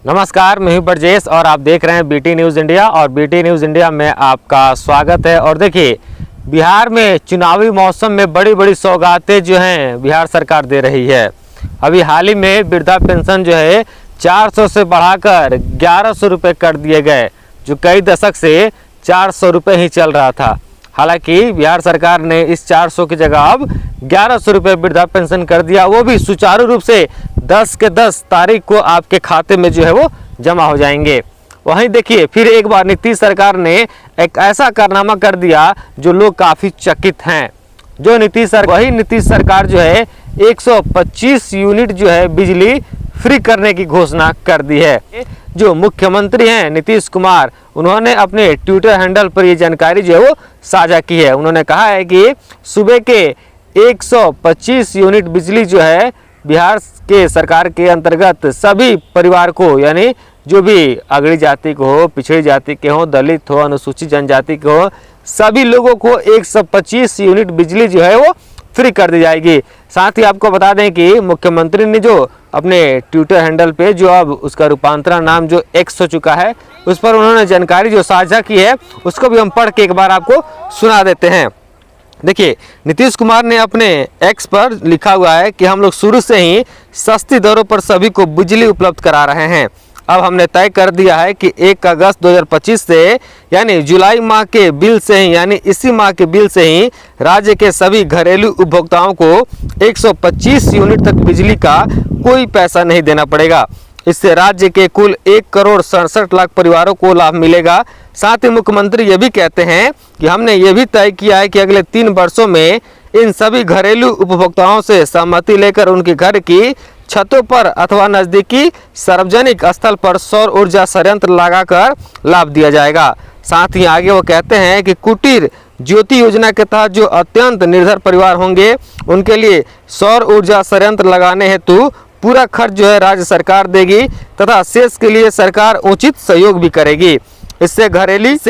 नमस्कार, मैं हूं ब्रजेश और आप देख रहे हैं बीटी न्यूज़ इंडिया और बीटी न्यूज़ इंडिया में आपका स्वागत है। और देखिए, बिहार में चुनावी मौसम में बड़ी बड़ी सौगातें जो हैं बिहार सरकार दे रही है। अभी हाल ही में वृद्धा पेंशन जो है 400 से बढ़ाकर 1100 रुपये कर दिए गए, जो कई दशक से 400 रुपये ही चल रहा था। हालांकि बिहार सरकार ने इस 400 की जगह अब 1100 रुपये वृद्धा पेंशन कर दिया, वो भी सुचारू रूप से 10 के 10 तारीख को आपके खाते में जो है वो जमा हो जाएंगे। वहीं देखिए, फिर एक बार नीतीश सरकार ने एक ऐसा कारनामा कर दिया जो लोग काफ़ी चकित हैं। वही नीतीश सरकार जो है 125 यूनिट जो है बिजली फ्री करने की घोषणा कर दी है। जो मुख्यमंत्री हैं नीतीश कुमार, उन्होंने अपने ट्विटर हैंडल पर ये जानकारी जो है वो साझा की है। उन्होंने कहा है कि सुबह के 125 यूनिट बिजली जो है बिहार के सरकार के अंतर्गत सभी परिवार को, यानी जो भी अगड़ी जाति को हो, पिछड़ी जाति के हो, दलित हो, अनुसूचित जनजाति के हो, सभी लोगों को 125 यूनिट बिजली जो है वो फ्री कर दी जाएगी। साथ ही आपको बता दें कि मुख्यमंत्री ने जो अपने ट्विटर हैंडल पे जो अब उसका रूपांतरण नाम जो एक्स हो चुका है, उस पर उन्होंने जानकारी जो साझा की है उसको भी हम पढ़ के एक बार आपको सुना देते हैं। देखिए, नीतीश कुमार ने अपने एक्स पर लिखा हुआ है कि हम लोग शुरू से ही सस्ती दरों पर सभी को बिजली उपलब्ध करा रहे हैं। अब हमने तय कर दिया है कि 1 अगस्त 2025 से, यानी जुलाई माह के बिल से ही, यानी इसी माह के बिल से ही राज्य के सभी घरेलू उपभोक्ताओं को 125 यूनिट तक बिजली का कोई पैसा नहीं देना पड़ेगा। इससे राज्य के कुल 1,67,00,000 परिवारों को लाभ मिलेगा। साथ ही मुख्यमंत्री ये भी कहते हैं कि हमने ये भी तय किया है कि अगले 3 वर्षों में इन सभी घरेलू उपभोक्ताओं से सहमति लेकर उनके घर की छतों पर अथवा नज़दीकी सार्वजनिक स्थल पर सौर ऊर्जा संयंत्र लगाकर लाभ दिया जाएगा। साथ ही आगे वो कहते हैं कि कुटीर ज्योति योजना के तहत जो अत्यंत निर्धर परिवार होंगे उनके लिए सौर ऊर्जा संयंत्र लगाने हेतु पूरा खर्च जो है राज्य सरकार देगी तथा शेष के लिए सरकार उचित सहयोग भी करेगी। इससे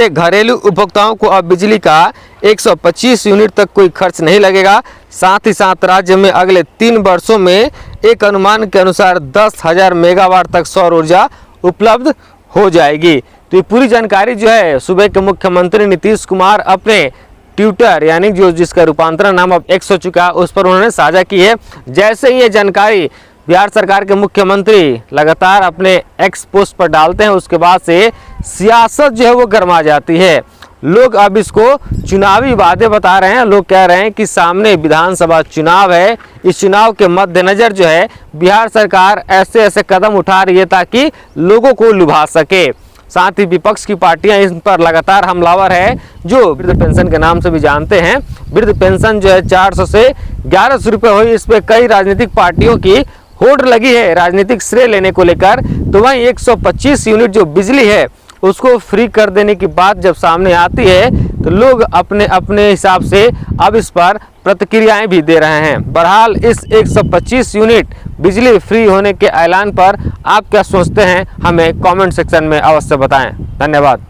घरेलू उपभोक्ताओं को अब बिजली का 125 यूनिट तक कोई खर्च नहीं लगेगा। साथ ही साथ राज्य में अगले 3 वर्षों में एक अनुमान के अनुसार 10,000 मेगावाट तक सौर ऊर्जा उपलब्ध हो जाएगी। तो ये पूरी जानकारी जो है सुबह के मुख्यमंत्री नीतीश कुमार अपने ट्विटर, यानी जो जिसका रूपांतरण नाम अब एक्स हो चुका है, उस पर उन्होंने साझा की है। जैसे ही ये जानकारी बिहार सरकार के मुख्यमंत्री लगातार अपने एक्स पोस्ट पर डालते हैं, उसके बाद से सियासत जो है वो गर्मा जाती है। लोग अब इसको चुनावी वादे बता रहे हैं। लोग कह रहे हैं कि सामने विधानसभा चुनाव है, इस चुनाव के मद्देनज़र जो है बिहार सरकार ऐसे ऐसे कदम उठा रही है ताकि लोगों को लुभा सके। साथ ही विपक्ष की पार्टियां इन पर लगातार हमलावर है, जो वृद्ध पेंशन के नाम से भी जानते हैं। वृद्ध पेंशन जो है 400 से 1100 रुपये हुई, इस पर कई राजनीतिक पार्टियों की होड़ लगी है राजनीतिक श्रेय लेने को लेकर। तो वहीं 125 यूनिट जो बिजली है उसको फ्री कर देने की बात जब सामने आती है तो लोग अपने अपने हिसाब से अब इस पर प्रतिक्रियाएं भी दे रहे हैं। बहरहाल इस 125 यूनिट बिजली फ्री होने के ऐलान पर आप क्या सोचते हैं, हमें कमेंट सेक्शन में अवश्य बताएं। धन्यवाद।